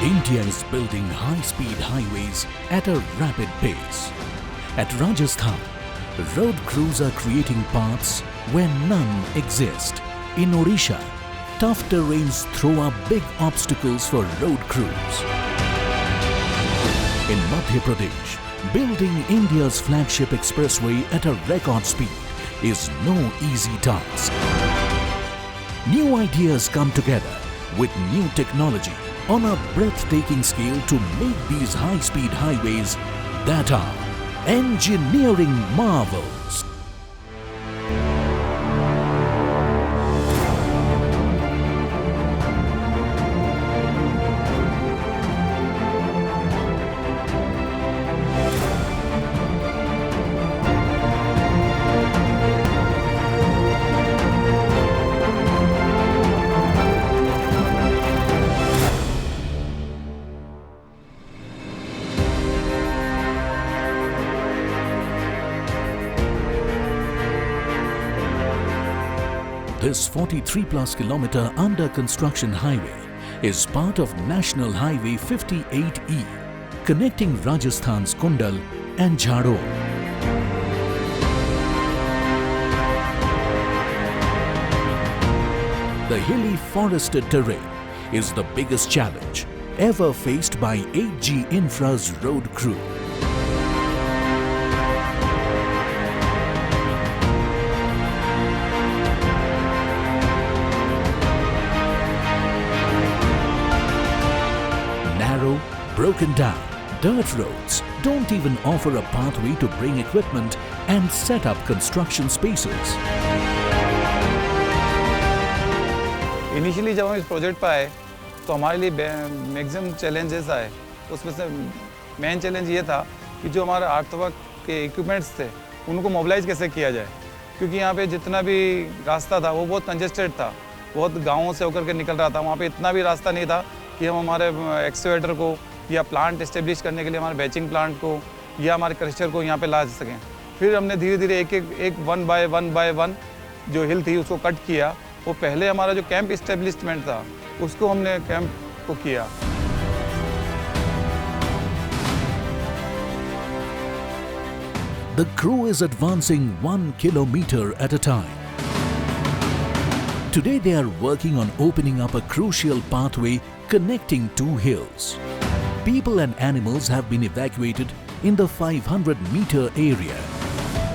India is building high-speed highways at a rapid pace. At Rajasthan, road crews are creating paths where none exist. In Odisha, tough terrains throw up big obstacles for road crews. In Madhya Pradesh, building India's flagship expressway at a record speed is no easy task. New ideas come together with new technology on a breathtaking scale to make these high-speed highways that are engineering marvels. This 43+ kilometer under construction highway is part of National Highway 58E, connecting Rajasthan's Kundal and Jhadol. The hilly forested terrain is the biggest challenge ever faced by 8G Infra's road crew. Narrow, broken down, dirt roads don't even offer a pathway to bring equipment and set up construction spaces. Initially जब हम इस project पर आए तो हमारे लिए maximum challenges आए। उसमें से मेन चैलेंज ये था कि जो हमारे अर्थवर्क के इक्विपमेंट्स थे उनको मोबिलाइज कैसे किया जाए, क्योंकि यहाँ पे जितना भी रास्ता था वो बहुत कंजेस्टेड था, बहुत गाँवों से होकर के निकल रहा था। वहाँ पे इतना भी रास्ता नहीं था कि हम हमारे एक्सकेवेटर को या प्लांट इस्टेब्लिश करने के लिए हमारे बैचिंग प्लांट को या हमारे क्रशर को यहाँ पे ला सकें। फिर हमने धीरे धीरे एक वन बाय वन जो हिल थी उसको कट किया। वो पहले हमारा जो कैंप इस्टेब्लिशमेंट था उसको हमने कैंप को किया। The crew is advancing 1 kilometer at a time. Today they are working on opening up a crucial pathway connecting two hills. People and animals have been evacuated in the 500-meter area.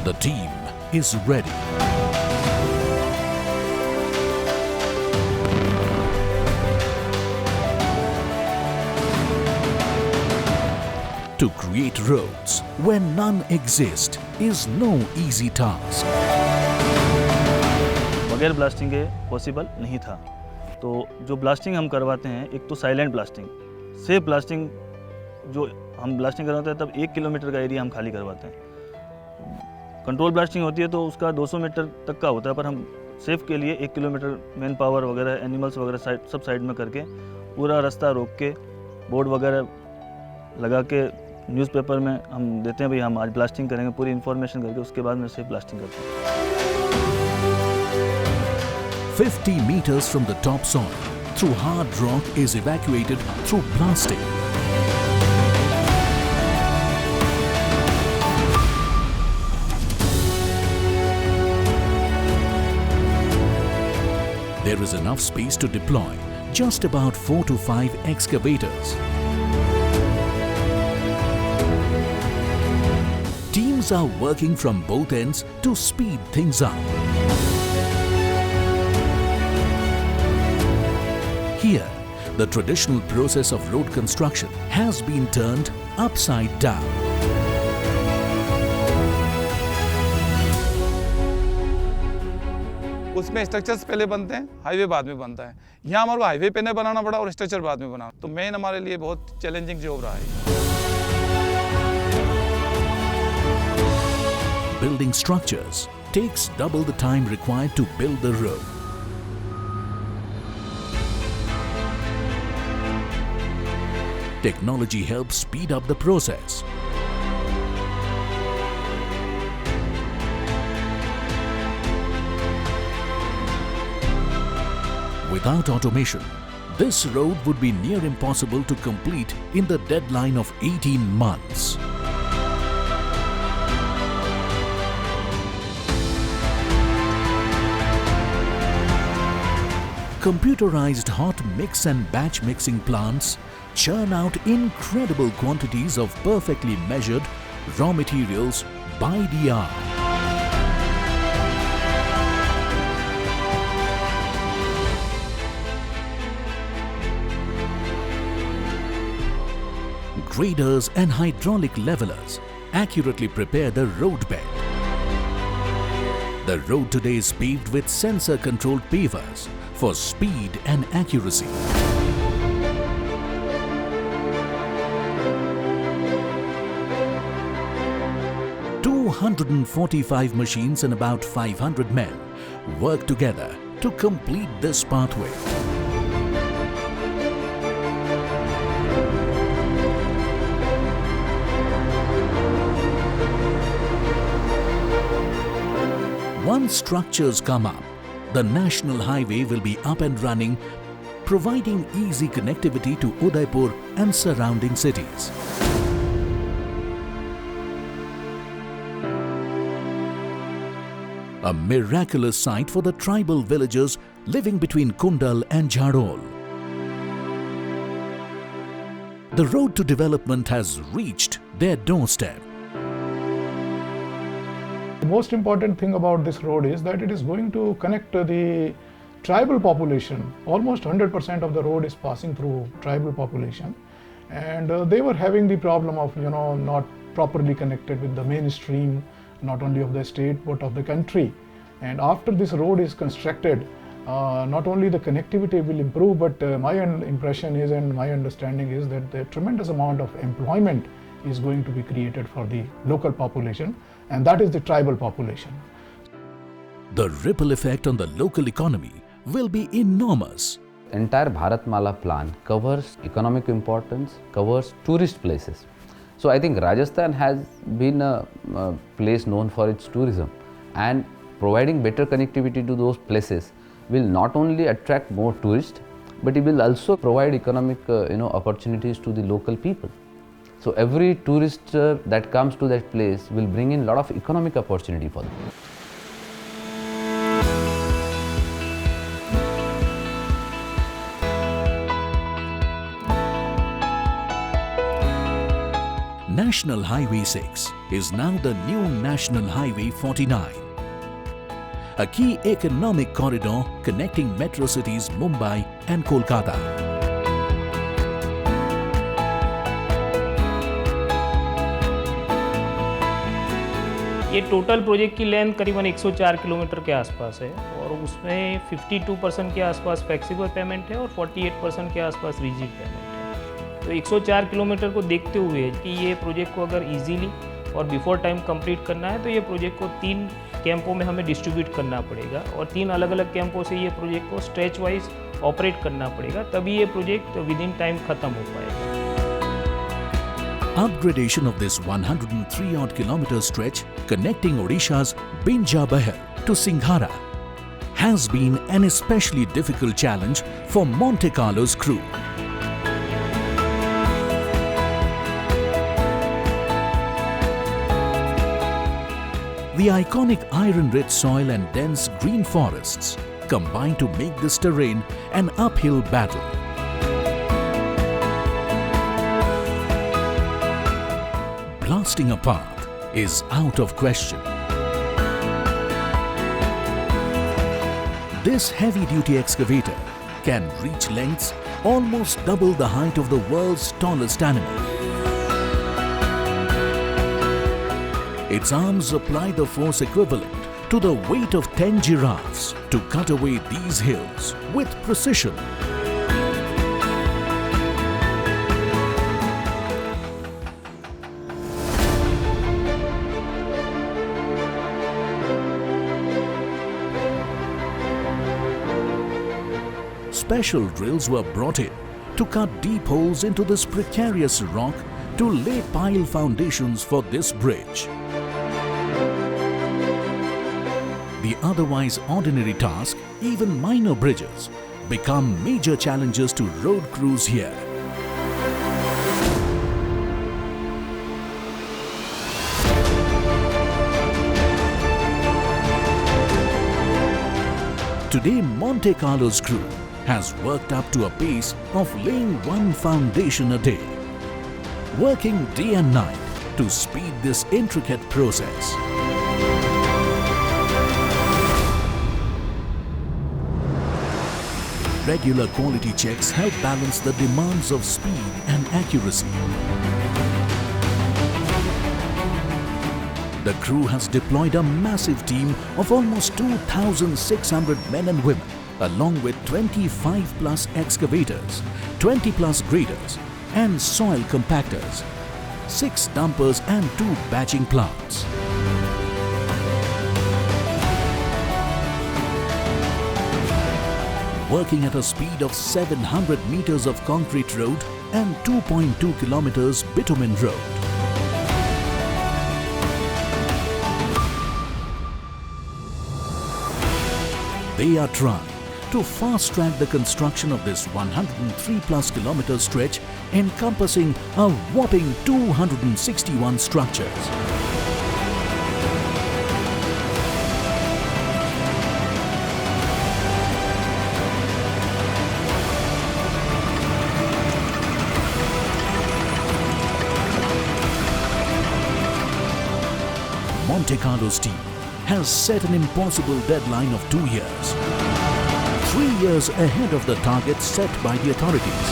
The team is ready. To create roads where none exist is no easy task. बगैर blasting के possible नहीं था। तो जो blasting हम करवाते हैं, एक तो साइलेंट ब्लास्टिंग, सेफ ब्लास्टिंग। जो हम ब्लास्टिंग करवाते हैं तब 1 किलोमीटर का एरिया हम खाली करवाते हैं। कंट्रोल ब्लास्टिंग होती है तो उसका 200 मीटर तक का होता है, पर हम सेफ के लिए 1 किलोमीटर मैन पावर वगैरह, एनिमल्स वगैरह सब साइड में करके पूरा रास्ता रोक के बोर्ड वगैरह लगा के न्यूज़पेपर में हम देते हैं भाई हम आज ब्लास्टिंग करेंगे, पूरी इन्फॉर्मेशन करके उसके बाद में सेफ ब्लास्टिंग करते हैं। 50 meters from the top soil, through hard rock is evacuated through blasting. There is enough space to deploy just about 4 to 5 excavators. Teams are working from both ends to speed things up. Here, the traditional process of road construction has been turned upside down. उसमें structures पहले बनते हैं, highway बाद में बनता है। यहाँ हमारे को हाईवे पहले बनाना पड़ा और स्ट्रक्चर बाद में बना, तो मेन हमारे लिए बहुत चैलेंजिंग जॉब रहा है। Building structures takes double the time required to build the road. Technology helps speed up the process. Without automation, this road would be near impossible to complete in the deadline of 18 months. Computerized hot mix and batch mixing plants churn out incredible quantities of perfectly measured raw materials by the hour. Graders and hydraulic levelers accurately prepare the road bed. The road today is paved with sensor-controlled pavers for speed and accuracy. "245 machines and about 500 men work together to complete this pathway. Once structures come up, the national highway will be up and running, providing easy connectivity to Udaipur and surrounding cities. A miraculous sight for the tribal villagers living between Kundal and Jhadol. The road to development has reached their doorstep. The most important thing about this road is that it is going to connect the tribal population. Almost 100% of the road is passing through tribal population, and they were having the problem of not properly connected with the mainstream, not only of the state but of the country. And after this road is constructed, not only the connectivity will improve, but my impression is and my understanding is that the tremendous amount of employment is going to be created for the local population, and that is the tribal population. The ripple effect on the local economy will be enormous. Entire Bharatmala plan covers economic importance, covers tourist places. So I think Rajasthan has been a place known for its tourism, and providing better connectivity to those places will not only attract more tourists, but it will also provide economic opportunities to the local people. So every tourist that comes to that place will bring in a lot of economic opportunity for them. National Highway 6 is now the new National Highway 49, a key economic corridor connecting metro cities Mumbai and Kolkata. ये total project की length करीबन 104 kilometre के आसपास है और उसमें 52% के आसपास फ्लेक्सिबल पेमेंट है और 48% के आसपास रिजिड पेमेंट है। तो 104 किलोमीटर को देखते हुए कि ये प्रोजेक्ट को अगर इजीली और बिफोर टाइम कंप्लीट करना है तो ये प्रोजेक्ट को 3 कैंपों में हमें डिस्ट्रीब्यूट करना पड़ेगा और 3 अलग अलग कैंपों से ये प्रोजेक्ट को स्ट्रेच वाइज ऑपरेट करना पड़ेगा, तभी ये प्रोजेक्ट विद इन टाइम खत्म हो पाएगा। Upgradation of this 103-odd kilometer stretch connecting Odisha's Binja-Bahal to Singhara has been an especially difficult challenge for Monte Carlo's crew. The iconic iron-rich soil and dense green forests combine to make this terrain an uphill battle. Blasting a path is out of question. This heavy-duty excavator can reach lengths almost double the height of the world's tallest animal. Its arms apply the force equivalent to the weight of 10 giraffes to cut away these hills with precision. Special drills were brought in to cut deep holes into this precarious rock to lay pile foundations for this bridge. The otherwise ordinary task, even minor bridges, become major challenges to road crews here. Today, Monte Carlo's crew has worked up to a pace of laying one foundation a day, working day and night to speed this intricate process. Regular quality checks help balance the demands of speed and accuracy. The crew has deployed a massive team of almost 2,600 men and women, along with 25 plus excavators, 20 plus graders and soil compactors, 6 dumpers and 2 batching plants. Working at a speed of 700 meters of concrete road and 2.2 kilometers bitumen road. They are trying to fast-track the construction of this 103 plus kilometer stretch encompassing a whopping 261 structures. Monte Carlo's team has set an impossible deadline of 2 years. 3 years ahead of the target set by the authorities.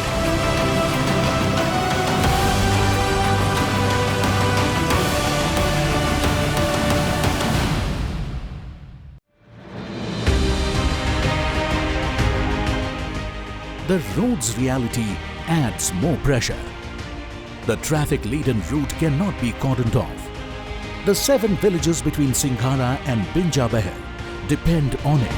The road's reality adds more pressure. The traffic-laden route cannot be cordoned off. The 7 villages between Singhara and Binjabahar depend on it.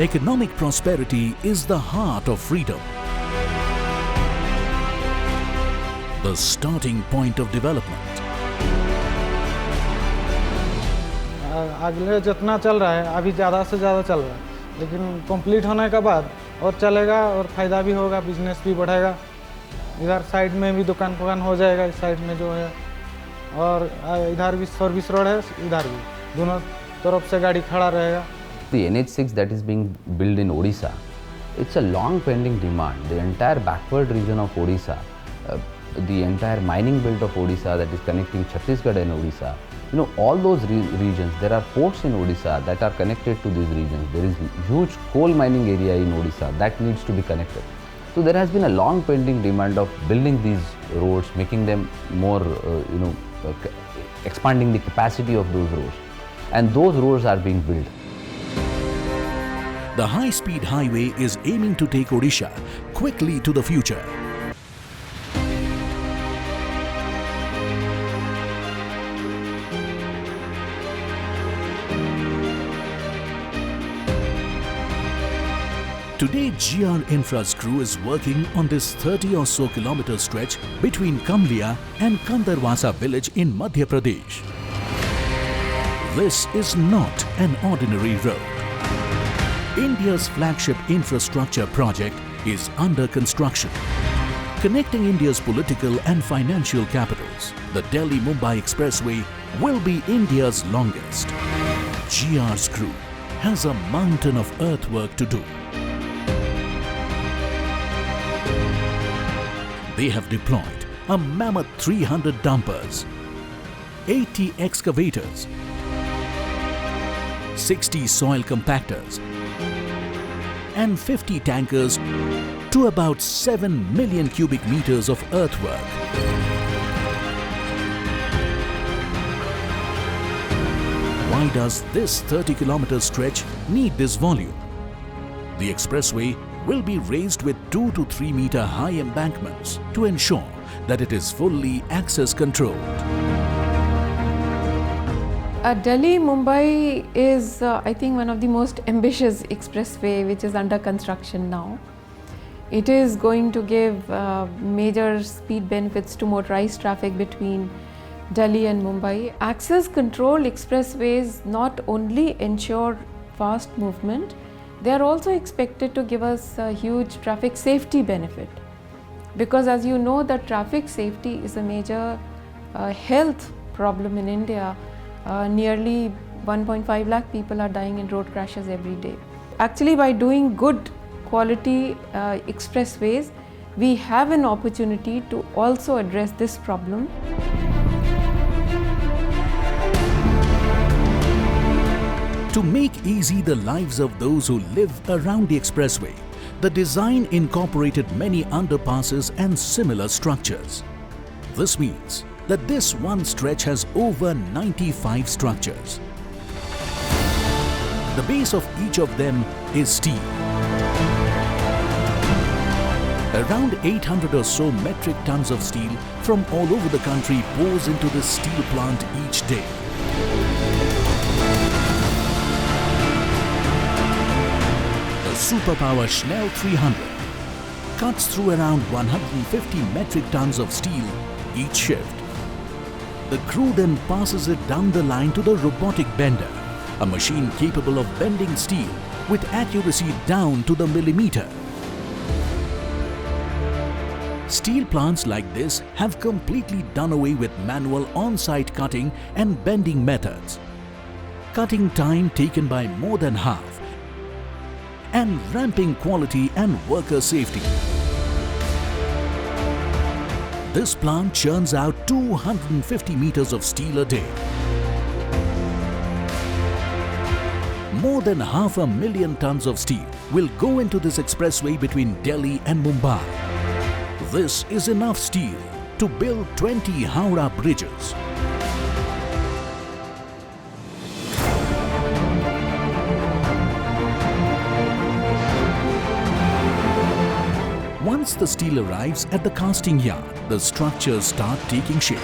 Economic prosperity is the heart of freedom, the starting point of development. अगले जितना चल रहा है अभी ज़्यादा से ज़्यादा चल रहा है, लेकिन कंप्लीट होने के बाद और चलेगा और फ़ायदा भी होगा, बिजनेस भी बढ़ेगा। इधर साइड में भी दुकान हो जाएगा, इस साइड में जो है, और इधर भी सर्विस रोड है, इधर भी दोनों तरफ से गाड़ी खड़ा रहेगा। The NH6 that is being built in Odisha, it's a long pending demand. The entire backward region of Odisha, the entire mining belt of Odisha that is connecting Chhattisgarh and Odisha, you know, all those regions, there are ports in Odisha that are connected to these regions. There is huge coal mining area in Odisha that needs to be connected. So there has been a long pending demand of building these roads, making them more, expanding the capacity of those roads. And those roads are being built. The high-speed highway is aiming to take Odisha quickly to the future. Today, GR Infra's crew is working on this 30 or so kilometer stretch between Kamlia and Kandarwasa village in Madhya Pradesh. This is not an ordinary road. India's flagship infrastructure project is under construction. Connecting India's political and financial capitals, the Delhi-Mumbai Expressway will be India's longest. GR's crew has a mountain of earthwork to do. They have deployed a mammoth 300 dumpers, 80 excavators, 60 soil compactors, and 50 tankers to about 7 million cubic meters of earthwork. Why does this 30-kilometer stretch need this volume? The expressway will be raised with 2 to 3 meter high embankments to ensure that it is fully access controlled. Delhi Mumbai is, I think, one of the most ambitious expressway which is under construction now. It is going to give major speed benefits to motorized traffic between Delhi and Mumbai. Access controlled expressways not only ensure fast movement, they are also expected to give us a huge traffic safety benefit. Because as you know, that traffic safety is a major health problem in India. Nearly 1.5 lakh people are dying in road crashes every day. Actually, by doing good quality expressways, we have an opportunity to also address this problem. To make easy the lives of those who live around the expressway, the design incorporated many underpasses and similar structures. This means that this one stretch has over 95 structures. The base of each of them is steel. Around 800 or so metric tons of steel from all over the country pours into this steel plant each day. The superpower Schnell 300 cuts through around 150 metric tons of steel each shift. The crew then passes it down the line to the robotic bender, a machine capable of bending steel with accuracy down to the millimeter. Steel plants like this have completely done away with manual on-site cutting and bending methods, cutting time taken by more than half and ramping quality and worker safety. This plant churns out 250 meters of steel a day. More than 500,000 tons of steel will go into this expressway between Delhi and Mumbai. This is enough steel to build 20 Howrah bridges. Once the steel arrives at the casting yard, the structures start taking shape.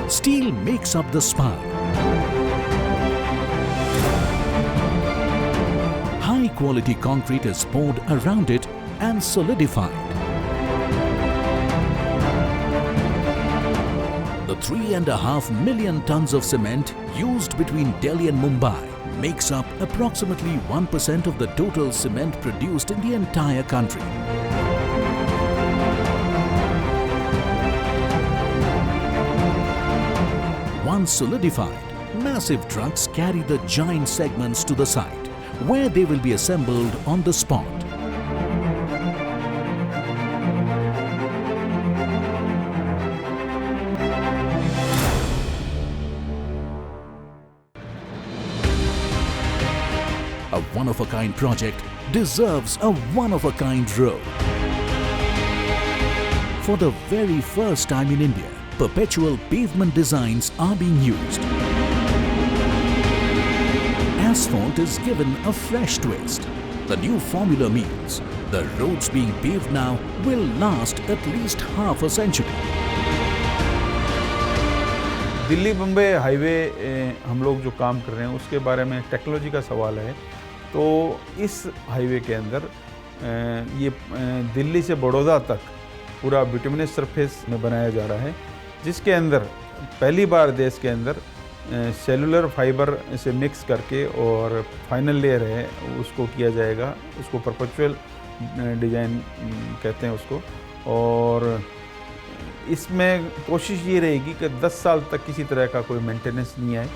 Steel makes up the spine. High-quality concrete is poured around it and solidified. The 3.5 million tons of cement used between Delhi and Mumbai makes up approximately 1% of the total cement produced in the entire country. Once solidified, massive trucks carry the giant segments to the site, where they will be assembled on the spot. A one-of-a-kind project deserves a one-of-a-kind road. For the very first time in India, perpetual pavement designs are being used. Asphalt is given a fresh twist. The new formula means the roads being paved now will last at least half a century. Delhi Bombay highway हम लोग जो काम कर रहे हैं उसके बारे में टेक्नोलॉजी का सवाल है। तो इस हाईवे के अंदर ये दिल्ली से बड़ौदा तक पूरा बिटुमिनस सरफेस में बनाया जा रहा है, जिसके अंदर पहली बार देश के अंदर सेलुलर फाइबर से मिक्स करके और फाइनल लेयर है उसको किया जाएगा। उसको परपेचुअल डिज़ाइन कहते हैं उसको। और इसमें कोशिश ये रहेगी कि 10 साल तक किसी तरह का कोई मेंटेनेंस नहीं आए।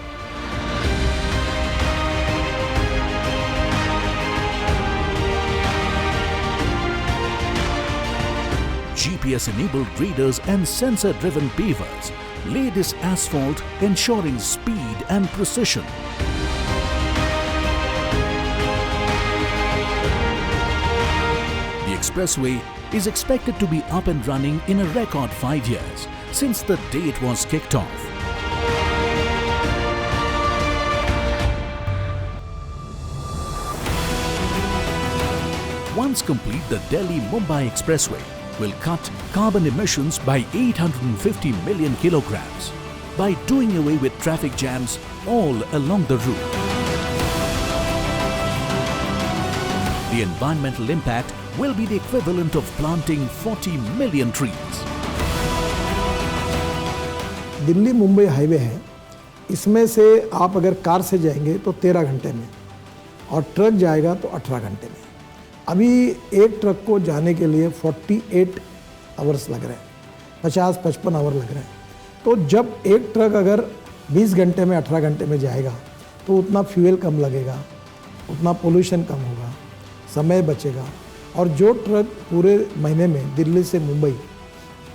GPS-enabled graders and sensor-driven pavers lay this asphalt, ensuring speed and precision. The expressway is expected to be up and running in a record 5 years since the day it was kicked off. Once complete, the Delhi-Mumbai Expressway will cut carbon emissions by 850 million kilograms by doing away with traffic jams all along the route. The environmental impact will be the equivalent of planting 40 million trees. Delhi Mumbai highway है, इसमें से आप अगर car से जाएंगे तो 13 घंटे में और ट्रक जाएगा तो 18 घंटे में। अभी एक ट्रक को जाने के लिए 48 आवर्स लग रहे हैं, 50-55 आवर लग रहे हैं। तो जब एक ट्रक अगर 20 घंटे में 18 घंटे में जाएगा तो उतना फ्यूल कम लगेगा, उतना पोल्यूशन कम होगा, समय बचेगा। और जो ट्रक पूरे महीने में दिल्ली से मुंबई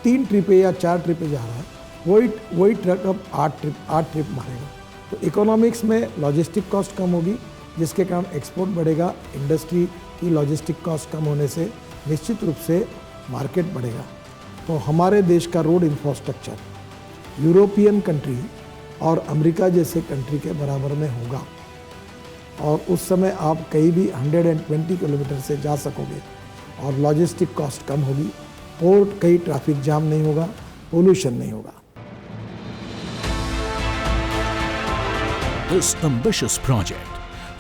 3 ट्रिपें या 4 ट्रिपें जा रहा है, वही ट्रक अब 8 ट्रिप मारेगा। तो इकोनॉमिक्स में लॉजिस्टिक कॉस्ट कम होगी, जिसके कारण एक्सपोर्ट बढ़ेगा। इंडस्ट्री की लॉजिस्टिक कॉस्ट कम होने से निश्चित रूप से मार्केट बढ़ेगा। तो हमारे देश का रोड इंफ्रास्ट्रक्चर यूरोपियन कंट्री और अमेरिका जैसे कंट्री के बराबर में होगा और उस समय आप कहीं भी 120 किलोमीटर से जा सकोगे और लॉजिस्टिक कॉस्ट कम होगी, पोर्ट कहीं ट्रैफिक जाम नहीं होगा, पोल्यूशन नहीं होगा। This ambitious project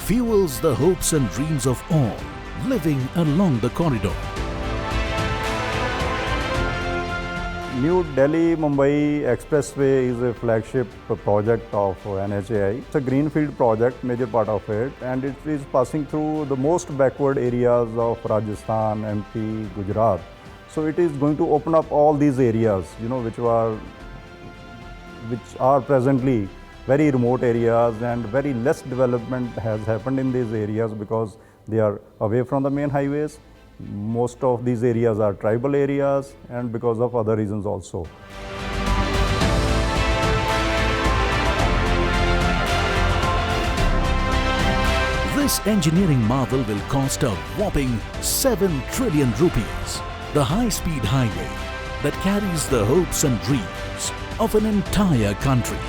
fuels the hopes and dreams of all living along the corridor. New Delhi-Mumbai Expressway is a flagship project of NHAI. It's a greenfield project, major part of it, and it is passing through the most backward areas of Rajasthan, MP, Gujarat. So it is going to open up all these areas, which are presently very remote areas, and very less development has happened in these areas because they are away from the main highways. Most of these areas are tribal areas, and because of other reasons also. This engineering marvel will cost a whopping 7 trillion rupees. The high-speed highway that carries the hopes and dreams of an entire country.